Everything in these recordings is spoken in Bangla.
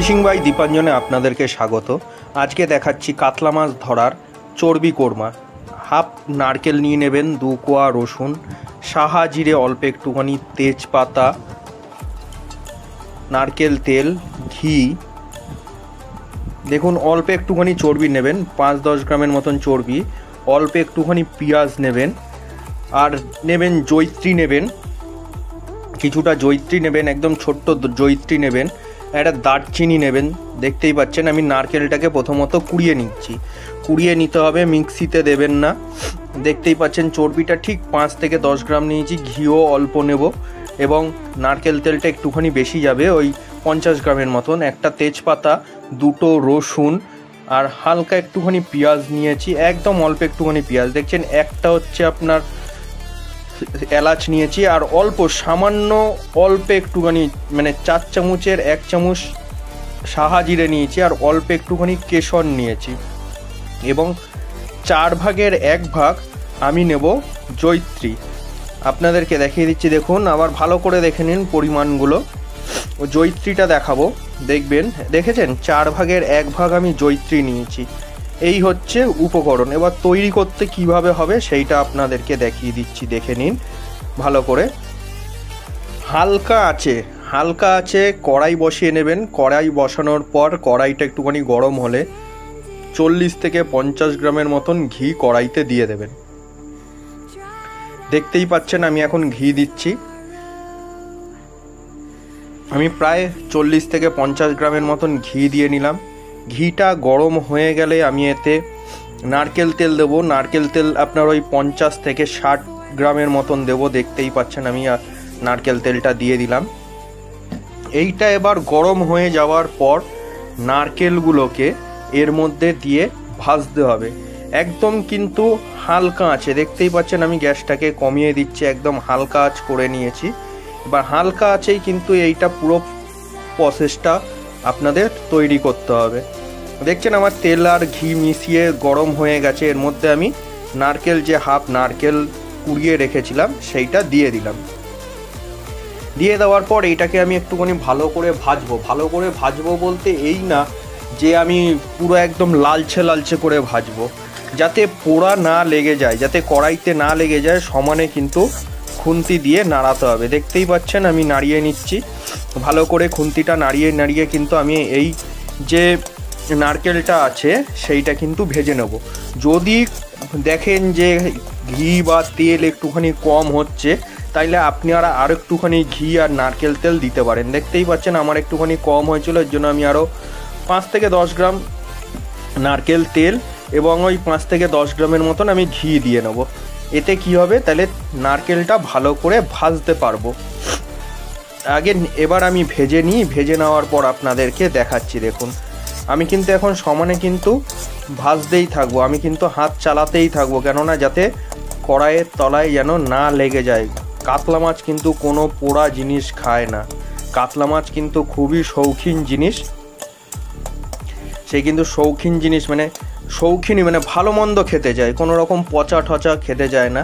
ফিশিং বাই দীপাঞ্জনে আপনাদেরকে স্বাগত। আজকে দেখাচ্ছি কাতলা মাছ ধরার চর্বি কোরমা। হাফ নারকেল নিয়ে নেবেন, 2 কোয়া রসুন, সাহা জিরে অল্প একটুখানি, তেজপাতা, নারকেল তেল, ঘি, দেখুন অল্প একটুখানি চর্বি নেবেন, 5-10 গ্রামের মতন চর্বি, অল্প একটুখানি পেঁয়াজ নেবেন, আর নেবেন জয়িত্রী নেবেন, কিছুটা জয়িত্রী নেবেন, একদম ছোট্ট জয়িত্রী নেবেন, একটা দারচিনি নেবেন। দেখতেই পাচ্ছেন আমি নারকেলটাকে প্রথমত কুড়িয়ে নিচ্ছি, কুড়িয়ে নিতে হবে, মিক্সিতে দেবেন না। দেখতেই পাচ্ছেন চর্বিটা ঠিক 5 থেকে 10 গ্রাম নিয়েছি, ঘিও অল্প নেব এবং নারকেল তেলটা একটুখানি বেশি যাবে, ওই 50 গ্রামের মতন, একটা তেজপাতা, 2টো রসুন আর হালকা একটুখানি পেঁয়াজ নিয়েছি, একদম অল্প একটুখানি পেঁয়াজ। দেখছেন একটা হচ্ছে আপনার এলাচ নিয়েছি, আর অল্প সামান্য অল্প একটুখানি মানে 4 চামচের 1 চামচ সাহা জিরে নিয়েছি, আর অল্প একটুখানি কেশর নিয়েছি এবং 4 ভাগের 1 ভাগ আমি নেব জয়িত্রী। আপনাদেরকে দেখিয়ে দিচ্ছি, দেখুন আবার ভালো করে দেখে নিন পরিমাণগুলো। ও জয়িত্রীটা দেখাবো, দেখবেন, দেখেছেন 4 ভাগের 1 ভাগ আমি জয়িত্রী নিয়েছি। এই হচ্ছে উপকরণ। এবার তৈরি করতে কিভাবে হবে সেইটা আপনাদেরকে দেখিয়ে দিচ্ছি, দেখে নিন ভালো করে। হালকা আছে কড়াই বসিয়ে নেবেন। কড়াই বসানোর পর কড়াইটা একটুখানি গরম হলে 40 থেকে 50 গ্রামের মতন ঘি কড়াইতে দিয়ে দেবেন। দেখতেই পাচ্ছেন আমি এখন ঘি দিচ্ছি, আমি প্রায় 40 থেকে 50 গ্রামের মতন ঘি দিয়ে নিলাম। ঘিটা গরম হয়ে গেলে আমি এতে নারকেল তেল দেবো। নারকেল তেল আপনার ওই 50 থেকে 60 গ্রামের মতন দেবো। দেখতেই পাচ্ছেন আমি নারকেল তেলটা দিয়ে দিলাম। এইটা এবার গরম হয়ে যাওয়ার পর নারকেলগুলোকে এর মধ্যে দিয়ে ভাজতে হবে, একদম কিন্তু হালকা আঁচে। দেখতেই পাচ্ছেন আমি গ্যাসটাকে কমিয়ে দিচ্ছি, একদম হালকা আঁচ করে নিয়েছি। এবার হালকা আঁচেই কিন্তু এইটা পুরো প্রসেসটা আপনাদের তৈরি করতে হবে। দেখছেন আমার তেল আর ঘি মিশিয়ে গরম হয়ে গেছে। এর মধ্যে আমি নারকেল, যে হাফ নারকেল কুড়িয়ে রেখেছিলাম, সেইটা দিয়ে দিলাম। দিয়ে দেওয়ার পর এইটাকে আমি একটুখানি ভালো করে ভাজবো বলতে এই না যে আমি পুরো একদম লালচে করে ভাজবো, যাতে পোড়া না লেগে যায়, যাতে কড়াইতে না লেগে যায়, সমানে কিন্তু খুন্তি দিয়ে নাড়াতে হবে। দেখতেই পাচ্ছেন আমি নাড়িয়ে নিচ্ছি ভালো করে, খুন্তিটা নাড়িয়ে কিন্তু আমি এই যে নারকেলটা আছে সেইটা কিন্তু ভেজে নেব। যদি দেখেন যে ঘি বা তেল একটুখানি কম হচ্ছে, তাইলে আপনারা আর একটুখানি ঘি আর নারকেল তেল দিতে পারেন। দেখতেই পাচ্ছেন আমার একটুখানি কম হয়েছিল, এর জন্য আমি আরও 5 থেকে 10 গ্রাম নারকেল তেল এবং ওই 5 থেকে 10 গ্রামের মতন আমি ঘি দিয়ে নেব। এতে কি হবে, তাহলে নারকেলটা ভালো করে ভাজতে পারবো। এবার আমি ভেজে নেওয়ার পর আপনাদেরকে দেখাচ্ছি। দেখুন আমি কিন্তু এখন সমানে কিন্তু ভাজতেই থাকবো, আমি কিন্তু হাত চালাতেই থাকবো, কেননা যাতে কড়াইয়ের তলায় যেন না লেগে যায়। কাতলা মাছ কিন্তু কোনো পোড়া জিনিস খায় না, কাতলা মাছ কিন্তু খুবই শৌখিন জিনিস। সে কিন্তু শৌখিন জিনিস মানে শৌখিনই, মানে ভালো মন্দ খেতে যায়, কোনো রকম পচা ঠচা খেতে যায় না।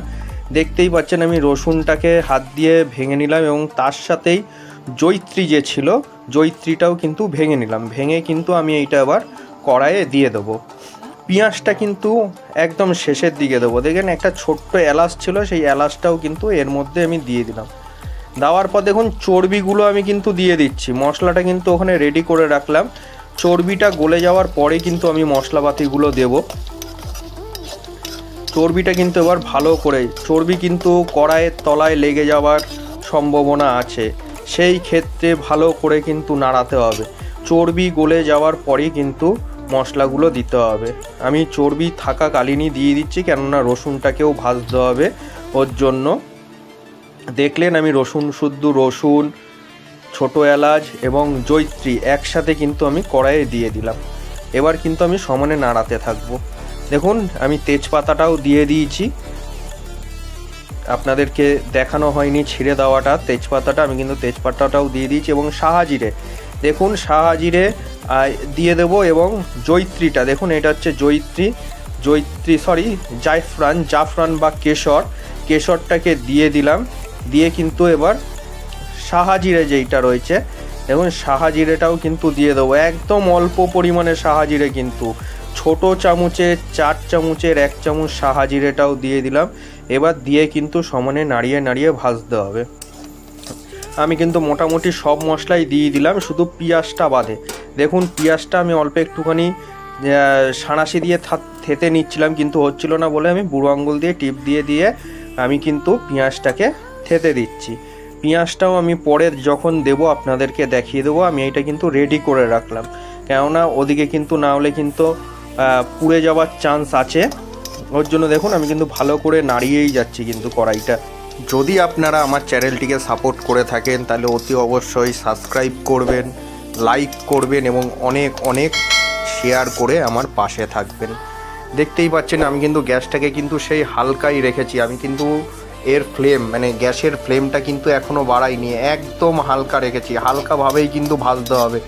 দেখতেই পাচ্ছেন আমি রসুনটাকে হাত দিয়ে ভেঙে নিলাম এবং তার সাথেই জয়িত্রী যে ছিল, জয়িত্রীটাও কিন্তু ভেঙে নিলাম। ভেঙে কিন্তু আমি এইটা আবার কড়াইয়ে দিয়ে দেবো। পেঁয়াজটা কিন্তু একদম শেষের দিকে দেবো। দেখেন একটা ছোট্ট এলাচ ছিল, সেই এলাচটাও কিন্তু এর মধ্যে আমি দিয়ে দিলাম। দেওয়ার পর দেখুন চর্বিগুলো আমি কিন্তু দিয়ে দিচ্ছি। মশলাটা কিন্তু ওখানে রেডি করে রাখলাম। চর্বিটা গলে যাওয়ার পরে কিন্তু আমি মশলাপাতিগুলো দেব। চর্বিটা কিন্তু এবার ভালো করে, চর্বি কিন্তু কড়াইয়ের তলায় লেগে যাওয়ার সম্ভাবনা আছে, সেই ক্ষেত্রে ভালো করে কিন্তু নাড়াতে হবে। চর্বি গলে যাওয়ার পরেই কিন্তু মশলাগুলো দিতে হবে। আমি চর্বি থাকাকালীনই দিয়ে দিচ্ছি, কেননা রসুনটাকেও ভাজতে হবে ওর জন্য। দেখলেন আমি রসুন, ছোট এলাচ এবং জয়িত্রী একসাথে কিন্তু আমি কড়াইয়ে দিয়ে দিলাম। এবার কিন্তু আমি সমানে নাড়াতে থাকবো। দেখুন আমি তেজপাতাটাও দিয়ে দিয়েছি, আপনাদেরকে দেখানো হয়নি ছিঁড়ে দেওয়াটা, তেজপাতাটা আমি কিন্তু তেজপাতাটাও দিয়ে দিয়েছি এবং সাহা জিরে, দেখুন সাহা জিরে দিয়ে দেবো এবং জয়িত্রীটা, দেখুন এটা হচ্ছে জাফরান বা কেশরটাকে দিয়ে দিলাম। দিয়ে কিন্তু এবার সাহা জিরে যেইটা রয়েছে দেখুন সাহা জিরেটাও কিন্তু দিয়ে দেবো, একদম অল্প পরিমাণে সাহা জিরে, কিন্তু ছোট চামচে 4 চামচের 1 চামচ সাহা জিরেটাও দিয়ে দিলাম। এবার দিয়ে কিন্তু সমানে নাড়িয়ে নাড়িয়ে ভাজতে হবে। আমি কিন্তু মোটামুটি সব মশলাই দিয়ে দিলাম, শুধু পেঁয়াজটা বাদে। দেখুন পেঁয়াজটা আমি অল্প একটুখানি সাঁড়াশি দিয়ে থেতে নিচ্ছিলাম, কিন্তু হচ্ছিল না বলে আমি বুড়ো আঙুল দিয়ে টিপ দিয়ে দিয়ে আমি কিন্তু পেঁয়াজটাকে থেতে দিচ্ছি। পেঁয়াজটাও আমি পরে যখন দেবো আপনাদেরকে দেখিয়ে দেবো। আমি এইটা কিন্তু রেডি করে রাখলাম, কেননা ওদিকে কিন্তু না হলে কিন্তু পুড়ে যাওয়ার চান্স আছে। ওর জন্য দেখুন আমি কিন্তু ভালো করে নাড়িয়েই যাচ্ছি কিন্তু কড়াইটা। যদি আপনারা আমার চ্যানেলটিকে সাপোর্ট করে থাকেন তাহলে অতি অবশ্যই সাবস্ক্রাইব করবেন, লাইক করবেন এবং অনেক অনেক শেয়ার করে আমার পাশে থাকবেন। দেখতেই পাচ্ছেন আমি কিন্তু গ্যাসটাকে কিন্তু সেই হালকাই রেখেছি। আমি কিন্তু এর ফ্লেম মানে গ্যাসের ফ্লেমটা কিন্তু এখনও বাড়াইনি, একদম হালকা রেখেছি। হালকাভাবেই কিন্তু ভাজতে হবে।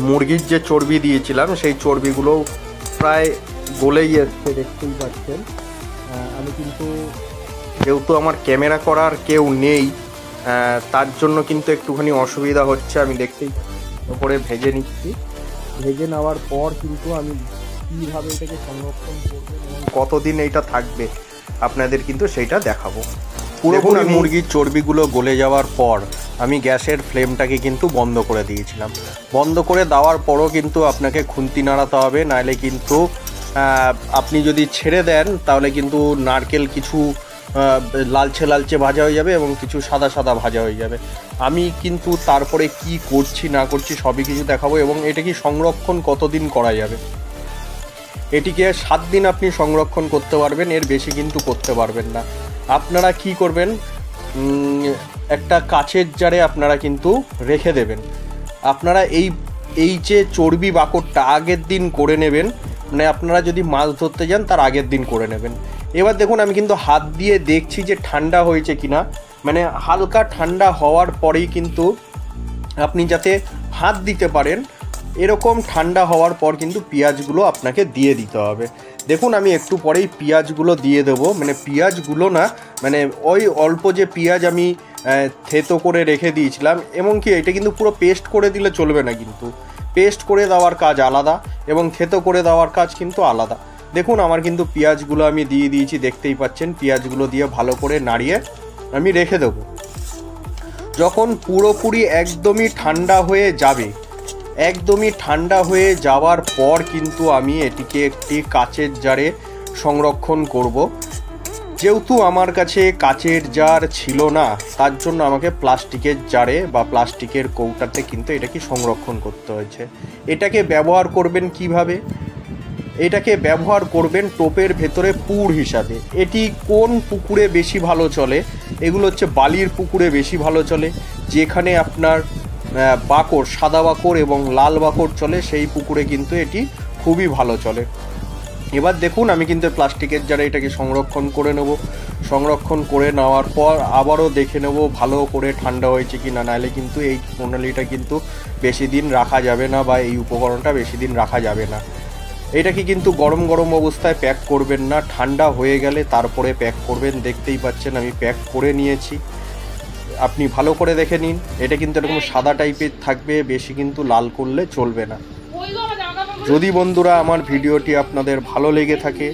মুরগির যে চর্বি দিয়েছিলাম সেই চর্বিগুলো প্রায় গলেই এসছে, দেখতেই পাচ্ছেন। আমি কিন্তু যেহেতু আমার ক্যামেরা করার কেউ নেই, তার জন্য কিন্তু একটুখানি অসুবিধা হচ্ছে। আমি দেখতেই ওপরে ভেজে নিচ্ছি। ভেজে নেওয়ার পর কিন্তু আমি কীভাবে এটাকে সংরক্ষণ করবো এবং কতদিন এইটা থাকবে আপনাদের কিন্তু সেইটা দেখাবো। পুরোপুরি মুরগির চর্বিগুলো গলে যাওয়ার পর আমি গ্যাসের ফ্লেমটাকে কিন্তু বন্ধ করে দিয়েছিলাম। বন্ধ করে দেওয়ার পরও কিন্তু আপনাকে খুন্তি নাড়াতে হবে, নাহলে কিন্তু আপনি যদি ছেড়ে দেন তাহলে কিন্তু নারকেল কিছু লালচে লালচে ভাজা হয়ে যাবে এবং কিছু সাদা সাদা ভাজা হয়ে যাবে। আমি কিন্তু তারপরে কি করছি না করছি সবই কিছু দেখাবো এবং এটা কি সংরক্ষণ কতদিন করা যাবে। এটিকে 7 দিন আপনি সংরক্ষণ করতে পারবেন, এর বেশি কিন্তু করতে পারবেন না। আপনারা কি করবেন, একটা কাচের জারে আপনারা কিন্তু রেখে দেবেন। আপনারা এই যে চর্বি বাকড়টা আগের দিন করে নেবেন, মানে আপনারা যদি মাছ ধরতে যান তার আগের দিন করে নেবেন। এবার দেখুন আমি কিন্তু হাত দিয়ে দেখছি যে ঠান্ডা হয়েছে কিনা, মানে হালকা ঠান্ডা হওয়ার পরেই কিন্তু আপনি যাতে হাত দিতে পারেন এরকম ঠান্ডা হওয়ার পর কিন্তু পেঁয়াজগুলো আপনাকে দিয়ে দিতে হবে। দেখুন আমি একটু পরেই পেঁয়াজগুলো দিয়ে দেবো, মানে পেঁয়াজগুলো না, মানে ওই অল্প যে পেঁয়াজ আমি থেতো করে রেখে দিয়েছিলাম, এমনকি এটা কিন্তু পুরো পেস্ট করে দিলে চলবে না, কিন্তু পেস্ট করে দেওয়ার কাজ আলাদা এবং থেতো করে দেওয়ার কাজ কিন্তু আলাদা। দেখুন আমার কিন্তু পেঁয়াজগুলো আমি দিয়ে দিয়েছি, দেখতেই পাচ্ছেন। পেঁয়াজগুলো দিয়ে ভালো করে নাড়িয়ে আমি রেখে দেবো। যখন পুরোপুরি একদমই ঠান্ডা হয়ে যাবে, একদমই ঠান্ডা হয়ে যাওয়ার পর কিন্তু আমি এটিকে একটি কাচের জারে সংরক্ষণ করব। যেহেতু আমার কাছে কাচের জার ছিল না, তার জন্য আমাকে প্লাস্টিকের জারে বা প্লাস্টিকের কৌটাতে কিন্তু এটাকে সংরক্ষণ করতে হয়েছে। এটাকে ব্যবহার করবেন কিভাবে? এটাকে ব্যবহার করবেন টোপের ভেতরে পুর হিসাবে। এটি কোন পুকুরে বেশি ভালো চলে? এগুলো হচ্ছে বালির পুকুরে বেশি ভালো চলে, যেখানে আপনার বাকড়, সাদা বাকড় এবং লাল বাকড় চলে, সেই পুকুরে কিন্তু এটি খুবই ভালো চলে। এবার দেখুন আমি কিন্তু প্লাস্টিকের জারে এটাকে সংরক্ষণ করে নেব। সংরক্ষণ করে নেওয়ার পর আবারও দেখে নেব ভালো করে ঠান্ডা হয়েছে কি না, নাহলে কিন্তু এই প্রণালীটা কিন্তু বেশি দিন রাখা যাবে না, বা এই উপকরণটা বেশি দিন রাখা যাবে না। এটাকে কিন্তু গরম গরম অবস্থায় প্যাক করবেন না, ঠান্ডা হয়ে গেলে তারপরে প্যাক করবেন। দেখতেই পাচ্ছেন আমি প্যাক করে নিয়েছি, আপনি ভালো করে দেখে নিন। এটা কিন্তু এরকম সাদা টাইপের থাকবে, বেশি কিন্তু লাল করলে চলবে না। যদি বন্ধুরা আমার ভিডিওটি আপনাদের ভালো লেগে থাকে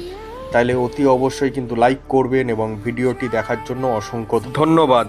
তাহলে অতি অবশ্যই কিন্তু লাইক করবেন এবং ভিডিওটি দেখার জন্য অসংখ্য ধন্যবাদ।